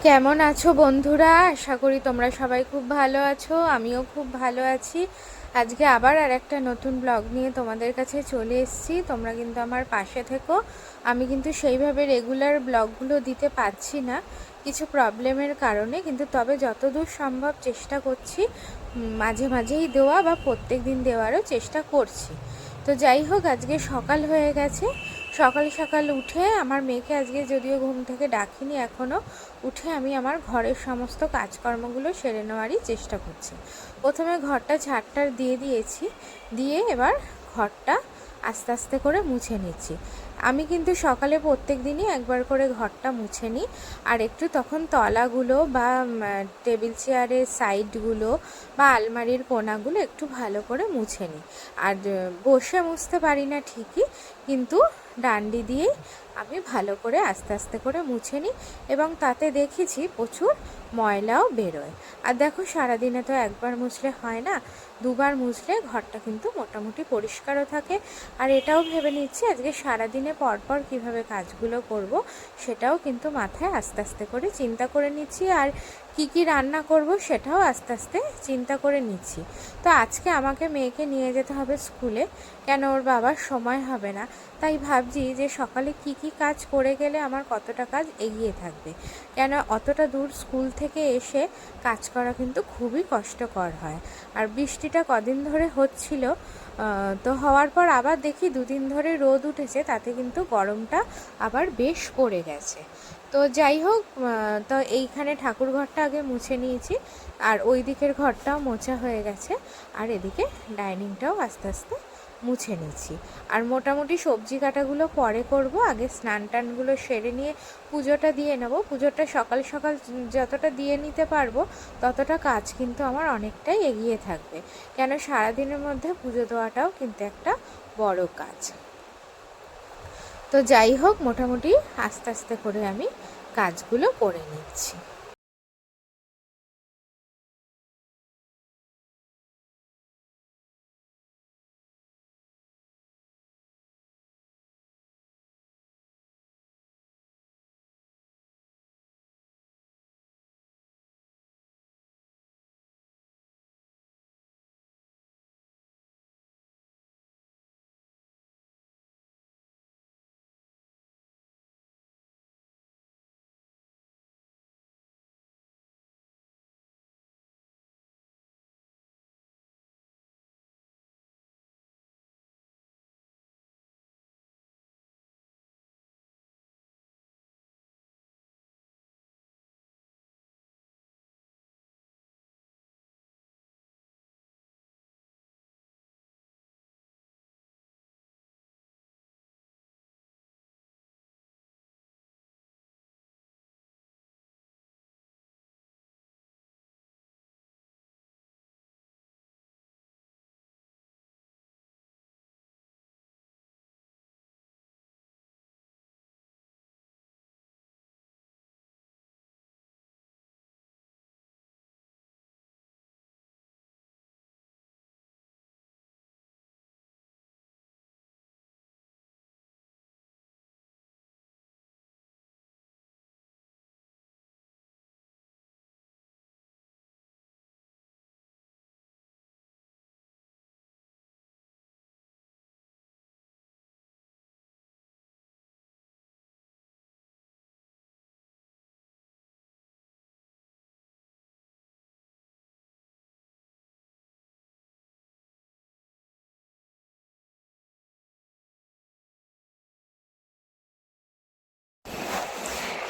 কেমন আছো বন্ধুরা? আশা করি তোমরা সবাই খুব ভালো আছো। আমিও খুব ভালো আছি। আজকে আবার আর একটা নতুন ব্লগ নিয়ে তোমাদের কাছে চলে এসেছি। তোমরা কিন্তু আমার পাশে থেকো। আমি কিন্তু সেইভাবে রেগুলার ব্লগগুলো দিতে পারছি না কিছু প্রবলেমের কারণে, কিন্তু তবে যতদূর সম্ভব চেষ্টা করছি মাঝে মাঝেই দেওয়া বা প্রত্যেক দিন দেওয়ারও চেষ্টা করছি। তো যাই হোক, আজকে সকাল হয়ে গেছে। সকাল সকাল উঠে আমার মেয়েকে আজকে যদিও ঘুম থেকে ডাকিনি এখনও, উঠে আমি আমার ঘরের সমস্ত কাজকর্মগুলো সেরে নেওয়ারই চেষ্টা করছি। প্রথমে ঘরটা ঝাড়টার দিয়ে দিয়েছি, দিয়ে এবার ঘরটা আস্তে আস্তে করে মুছে নিচ্ছি। আমি কিন্তু সকালে প্রত্যেক দিনই একবার করে ঘরটা মুছে নিই, আর একটু তখন তলাগুলো বা টেবিল চেয়ারের সাইডগুলো বা আলমারির কোণাগুলো একটু ভালো করে মুছে নিই। আর বসে মুছতে পারি না ঠিকই, কিন্তু ডান্ডি দিয়েই আমি ভালো করে আস্তে আস্তে করে মুছে নিই, এবং তাতে দেখেছি প্রচুর ময়লাও বেরোয়। আর দেখো, সারাদিনে তো একবার মুছলে হয় না, দুবার মুছলে ঘরটা কিন্তু মোটামুটি পরিষ্কারও থাকে। আর এটাও ভেবে নিচ্ছি আজকে সারাদিনে পরপর কিভাবে কাজগুলো করব, সেটাও কিন্তু মাথায় আস্তে আস্তে করে চিন্তা করে নিচ্ছি। আর কি কি রান্না করব সেটাও আস্তে আস্তে চিন্তা করে নিচ্ছি। তো আজকে আমাকে মেয়েকে নিয়ে যেতে হবে স্কুলে, কেন ওর বাবার সময় হবে না। তাই ভাবছি যে সকালে কি কি কাজ করে গেলে আমার কতটা কাজ এগিয়ে থাকবে, কেন অতটা দূর স্কুল থেকে এসে কাজ করা কিন্তু খুবই কষ্টকর হয়। আর বৃষ্টিটা কদিন ধরে হচ্ছিল, তো হওয়ার পর আবার দেখি দুদিন ধরে রোদ উঠেছে, তাতে কিন্তু গরমটা আবার বেশ পড়ে গেছে। তো যাই হোক, তো এইখানে ঠাকুর ঘরটা আগে মুছে নিয়েছি, আর ওই দিকের ঘরটাও মোছা হয়ে গেছে, আর এদিকে ডাইনিংটাও আস্তে আস্তে মুছে নিচ্ছি। আর মোটামুটি সবজি কাটাগুলো পরে করব, আগে স্নান টানগুলো সেরে নিয়ে পুজোটা দিয়ে নেব। পুজোটা সকাল সকাল যতটা দিয়ে নিতে পারবো ততটা কাজ কিন্তু আমার অনেকটাই এগিয়ে থাকবে, কেন সারাদিনের মধ্যে পুজো দেওয়াটাও কিন্তু একটা বড় কাজ। তো যাই হোক, মোটামুটি আস্তে আস্তে করে আমি কাজগুলো করে নিচ্ছি।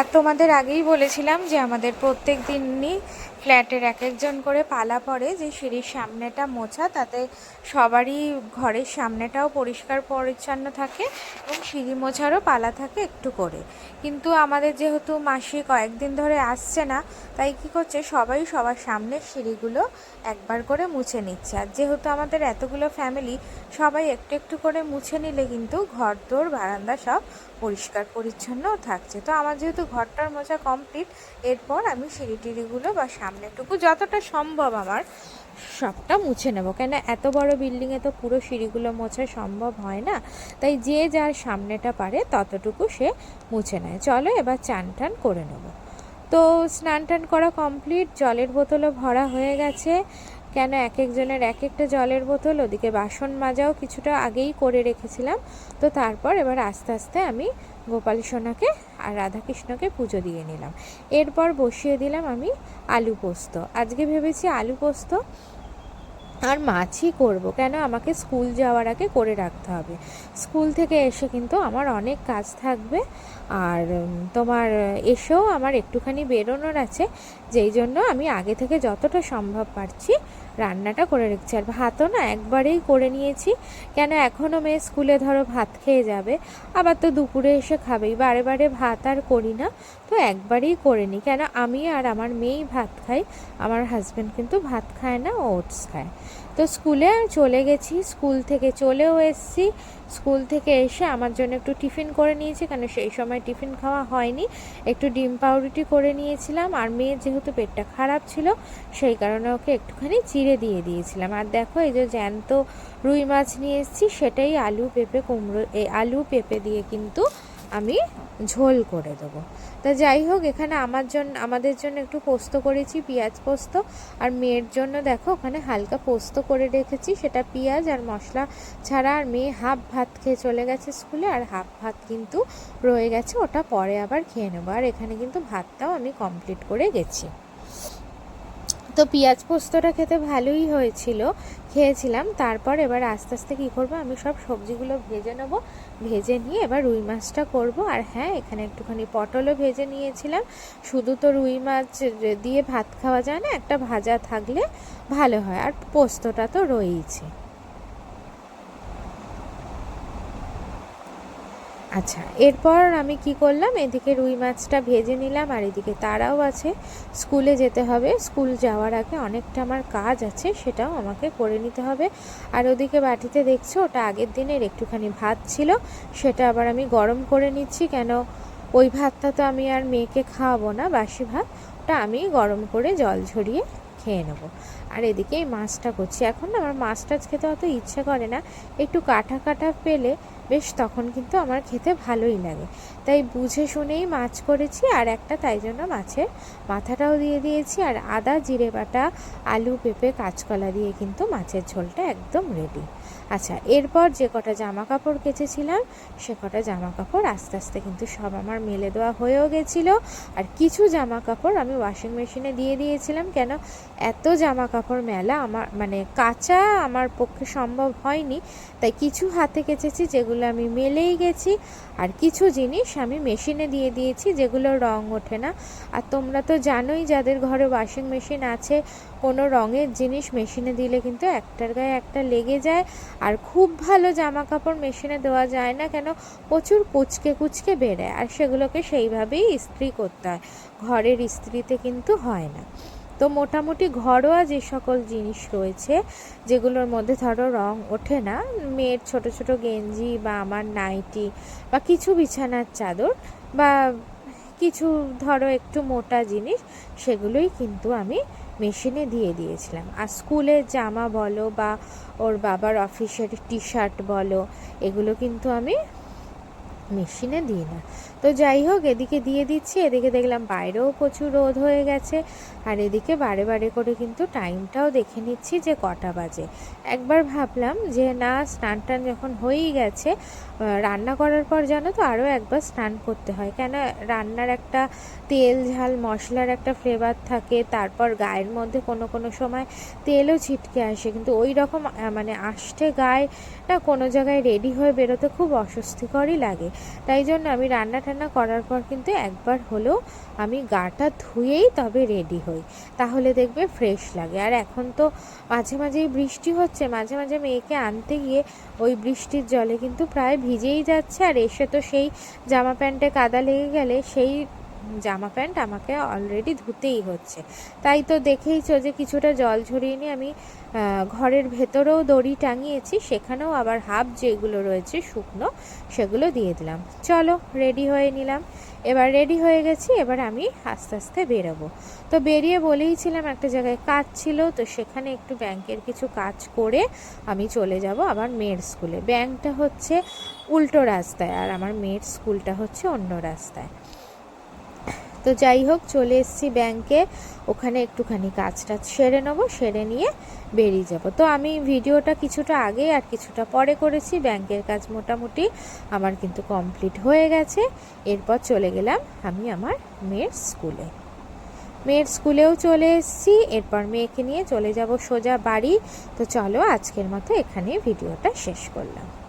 আর তোমাদের আগেই বলেছিলাম যে আমাদের প্রত্যেক দিনই ফ্ল্যাটের এক একজন করে পালা পড়ে যে সিঁড়ির সামনেটা মোছা, তাতে সবারই ঘরের সামনেটাও পরিষ্কার পরিচ্ছন্ন থাকে এবং সিঁড়ি মোছারও পালা থাকে একটু করে। কিন্তু আমাদের যেহেতু মাসি কয়েকদিন ধরে আসছে না, তাই কি করছে, সবাই সবার সামনের সিঁড়িগুলো একবার করে মুছে নিচ্ছে। আর যেহেতু আমাদের এতগুলো ফ্যামিলি, সবাই একটু একটু করে মুছে নিলে কিন্তু ঘর দোর বারান্দা সব পরিষ্কার পরিচ্ছন্নও থাকছে। তো আমার যেহেতু ঘরটার মোছা কমপ্লিট, এরপর আমি সিঁড়ি টিড়িগুলো বা সামনেটুকু যতটা সম্ভব আমার সবটা মুছে নেব, কেন এত বড় বিল্ডিংয়ে তো পুরো সিঁড়িগুলো মোছা সম্ভব হয় না। তাই যে যার সামনেটা পারে ততটুকু সে মুছে নেয়। চলো এবার চান টান করে নেব। তো স্নান টান করা কমপ্লিট, জলের বোতলও ভরা হয়ে গেছে, কেন এক একজনের এক একটা জলের বোতল, ওদিকে বাসন মাজাও কিছুটা আগেই করে রেখেছিলাম। তো তারপর এবার আস্তে আস্তে আমি গোপাল সোনাকে আর রাধাকৃষ্ণকে পুজো দিয়ে নিলাম। এরপর বসিয়ে দিলাম আমি আলু পোস্ত। আজকে ভেবেছি আলু পোস্ত আর মাছই করব, কেন আমাকে স্কুল যাওয়ার আগে করে রাখতে হবে। স্কুল থেকে এসে কিন্তু আমার অনেক কাজ থাকবে, আর তোমার এসেও আমার একটুখানি বেরোনোর আছে, যেই জন্য আমি আগে থেকে যতটা সম্ভব পারছি রান্নাটা করে রেখেছি। আর ভাতও না একবারেই করে নিয়েছি, কেন এখনও মেয়ে স্কুলে ধরো ভাত খেয়ে যাবে, আবার তো দুপুরে এসে খাবেই, বারে বারে ভাত আর করি না, তো একবারেই করে নিই। কেন আমি আর আমার মেয়েই ভাত খাই, আমার হাজব্যান্ড কিন্তু ভাত খায় না, ওটস খায়। তো স্কুলে চলে গেছি, স্কুল থেকে চলেও এসেছি। স্কুল থেকে এসে আমার জন্য একটু টিফিন করে নিয়েছি, কেন সেই সময় টিফিন খাওয়া হয়নি, একটু ডিম পাউরুটি করে নিয়েছিলাম। আর মেয়ের যেহেতু পেটটা খারাপ ছিল, সেই কারণে ওকে একটুখানি চিড়ে দিয়ে দিয়েছিলাম। আর দেখো এই যে জ্যান্ত রুই মাছ নিয়ে এসেছি, সেটাই আলু পেঁপে কুমড়ো, এই আলু পেঁপে দিয়ে কিন্তু আমি ঝোল করে দেবো। তা যাই হোক, এখানে আমাদের জন্য একটু পোস্ত করেছি, পেঁয়াজ পোস্ত। আর মেয়ের জন্য দেখো ওখানে হালকা পোস্ত করে রেখেছি, সেটা পেঁয়াজ আর মশলা ছাড়া। আর মেয়ে হাফ ভাত খেয়ে চলে গেছে স্কুলে, আর হাফ ভাত কিন্তু রয়ে গেছে, ওটা পরে আবার খেয়ে নেবো। আর এখানে কিন্তু ভাতটাও আমি কমপ্লিট করে গেছি। তো পেঁয়াজ পোস্তটা খেতে ভালোই হয়েছিল, খেয়েছিলাম। তারপর এবার আস্তে আস্তে কী করবো, আমি সব সবজিগুলো ভেজে নেব, ভেজে নিয়ে এবার রুই মাছটা করব। আর হ্যাঁ, এখানে একটুখানি পটলও ভেজে নিয়েছিলাম। শুধু তো রুই মাছ দিয়ে ভাত খাওয়া যায় না, একটা ভাজা থাকলে ভালো হয়। আর পোস্তটা তো রয়েইছে। আচ্ছা, এরপর আমি কি করলাম, এদিকে রুই মাছটা ভেজে নিলাম, আর এদিকে তারাও আছে, স্কুলে যেতে হবে। স্কুল যাওয়ার আগে অনেকটা আমার কাজ আছে, সেটাও আমাকে করে নিতে হবে। আর ওদিকে বাটিতে দেখছো, ওটা আগের দিনের একটুখানি ভাত ছিল, সেটা আবার আমি গরম করে নিচ্ছি, কেন ওই ভাতটা তো আমি আর মেয়েকে খাওয়াবো না, বাসি ভাত, ওটা আমি গরম করে জল ঝরিয়ে খেয়ে নেবো। আর এদিকে এই মাছটা করছি। এখন না আমার মাছ টাছ খেতে অত ইচ্ছে করে না, একটু কাটা কাটা পেলে বেশ তখন কিন্তু আমার খেতে ভালোই লাগে, তাই বুঝে শুনেই মাছ করেছি। আর একটা তাই জন্য মাছের মাথাটাও দিয়ে দিয়েছি, আর আদা জিরে বাটা আলু পেঁপে কাঁচকলা দিয়ে কিন্তু মাছের ঝোলটা একদম রেডি। আচ্ছা, এরপর যে কটা জামা কাপড় কেচেছিলাম, সে কটা জামা কাপড় আস্তে আস্তে কিন্তু সব আমার মেলে দেওয়া হয়েও গেছিলো। আর কিছু জামা কাপড় আমি ওয়াশিং মেশিনে দিয়ে দিয়েছিলাম, কেন এত জামা কাপড় মেলা আমার মানে কাচা আমার পক্ষে সম্ভব হয়নি, তাই কিছু হাতে কেচেছি যেগুলো আমি মেলেই গেছি, আর কিছু জিনিস আমি মেশিনে দিয়ে দিয়েছি যেগুলো রং ওঠে না। আর তোমরা তো জানোই, যাদের ঘরে ওয়াশিং মেশিন আছে, কোনো রঙের জিনিস মেশিনে দিলে কিন্তু একটার গায়ে একটা লেগে যায়। আর খুব ভালো জামা কাপড় মেশিনে দেওয়া যায় না, কেন প্রচুর কুচকে কুচকে বেরোয়, আর সেগুলোকে সেইভাবেই ইস্ত্রি করতে হয়, ঘরের ইস্ত্রিতে কিন্তু হয় না। তো মোটামুটি ঘরোয়া যে সকল জিনিস রয়েছে, যেগুলোর মধ্যে ধরো রং ওঠে না, মেয়ের ছোট ছোট গেঞ্জি বা আমার নাইটি বা কিছু বিছানার চাদর বা কিছু ধরো একটু মোটা জিনিস, সেগুলোই কিন্তু আমি মেশিনে দিয়ে দিয়েছিলাম। আর স্কুলের জামা বলো বা ওর বাবার অফিসের টি শার্ট বলো, এগুলো কিন্তু আমি মেশিনে দিই না। তো যাই হোক, এদিকে দিয়ে দিচ্ছি, এদিকে দেখলাম বাইরেও প্রচুর রোদ হয়ে গেছে, আর এদিকে বারে বারে করে কিন্তু টাইমটাও দেখে নিচ্ছি যে কটা বাজে। একবার ভাবলাম যে না, স্নান টান যখন হয়েই গেছে, রান্না করার পর জানো তো আরও একবার স্নান করতে হয়, কেন রান্নার একটা তেল ঝাল মশলার একটা ফ্লেভার থাকে, তারপর গায়ের মধ্যে কোনো কোনো সময় তেলও ছিটকে আসে, কিন্তু ওই রকম মানে আষ্টে গায়ে না কোনো জায়গায় রেডি হয়ে বেরোতে খুব অস্বস্তিকরই লাগে। তাই জন্য আমি রান্না টান্না করার পর কিন্তু একবার হলেও আমি গাটা ধুয়েই তবে রেডি হই, তাহলে দেখবে ফ্রেশ লাগে। আর এখন তো মাঝে মাঝেই বৃষ্টি হচ্ছে, মাঝে মাঝে মেয়েকে আনতে গিয়ে ওই বৃষ্টির জলে কিন্তু প্রায় ভিজেই যাচ্ছে, আর এসে তো সেই জামা প্যান্টে কাদা লেগে গেলে সেই জামা প্যান্ট আমাকে অলরেডি ধুতেই হচ্ছে। তাই তো দেখেইছো যে কিছুটা জল ঝরিয়ে নিয়ে আমি ঘরের ভেতরেও দড়ি টাঙিয়েছি, সেখানেও আবার হাফ যেগুলো রয়েছে শুকনো, সেগুলো দিয়ে দিলাম। চলো, রেডি হয়ে নিলাম। এবার রেডি হয়ে গেছি, এবার আমি আস্তে আস্তে বেরোবো। তো বেরিয়ে বলেইছিলাম একটা জায়গায় কাজ ছিল, তো সেখানে একটু ব্যাংকের কিছু কাজ করে আমি চলে যাব আবার মেয়ের স্কুলে। ব্যাংকটা হচ্ছে উল্টো রাস্তায়, আর আমার মেয়ের স্কুলটা হচ্ছে অন্য রাস্তায়। তো যাই হোক, চলে এসেছি ব্যাংকে, ওখানে একটুখানি কাজটা সেরে নেবো, সেরে নিয়ে বেরিয়ে যাব। তো আমি ভিডিওটা কিছুটা আগে আর কিছুটা পরে করেছি। ব্যাংকের কাজ মোটামুটি আমার কিন্তু কমপ্লিট হয়ে গেছে। এরপর চলে গেলাম আমি আমার মেয়ের স্কুলে। মেয়ের স্কুলেও চলে এসেছি। এরপর মেয়েকে নিয়ে চলে যাব সোজা বাড়ি। তো চলো, আজকের মতো এখানে ভিডিওটা শেষ করলাম।